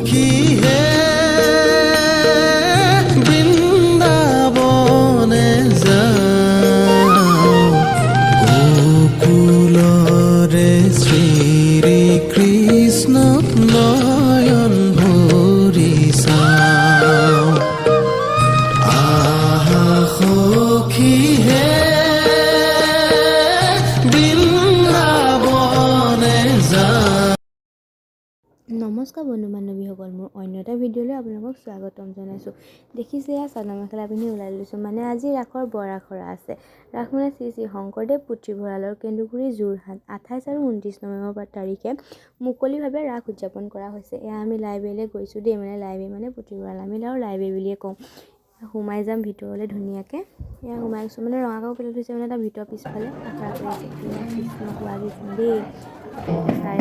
সখী হে বৃন্দাবনে যাওঁ গোকুলৰে শ্ৰী কৃষ্ণ নয়ন ভৰি চাওঁ আহা সখী হে বৃন্দাবনে যাওঁ। নমস্কাৰ বন্ধু বান্ধৱীসকল, মোৰ অন্য এটা ভিডিঅ'লৈ আপোনালোকক স্বাগতম জনাইছোঁ। দেখিছে এয়া চাদৰ মেখেলা পিন্ধি ওলাই লৈছোঁ, মানে আজি ৰাসৰ বৰআখৰা আছে। ৰাস মানে শ্ৰী শ্ৰী শংকৰদেৱ পুথিভঁৰালৰ কেন্দুগুৰি যোৰহাট 28 আৰু 29 নৱেম্বৰ তাৰিখে মুকলিভাৱে ৰাস উদযাপন কৰা হৈছে। এয়া আমি লাইব্ৰেৰীলৈ গৈছোঁ দেই, মানে লাইব্ৰেৰী মানে পুথিভঁৰাল, আমি আৰু লাইব্ৰেৰী বুলিয়ে কওঁ। সোমাই যাম ভিতৰলৈ ধুনীয়াকৈ। এয়া সোমাই গৈছোঁ, মানে ৰঙা কাপোৰ পেলাই থৈছে, মানে এটা ভিতৰ পিছফালে আখৰা কৰিছে। কৃষ্ণ হোৱা গৈছে দেই, চাই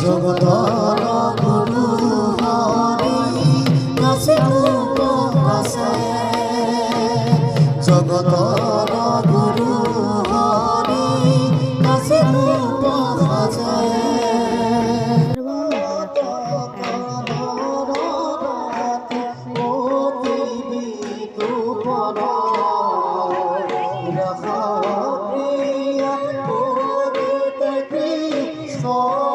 জগতৰ গুৰু হৰি নাচে আছে, জগতৰ গুৰু হৰি নাচে আছে। So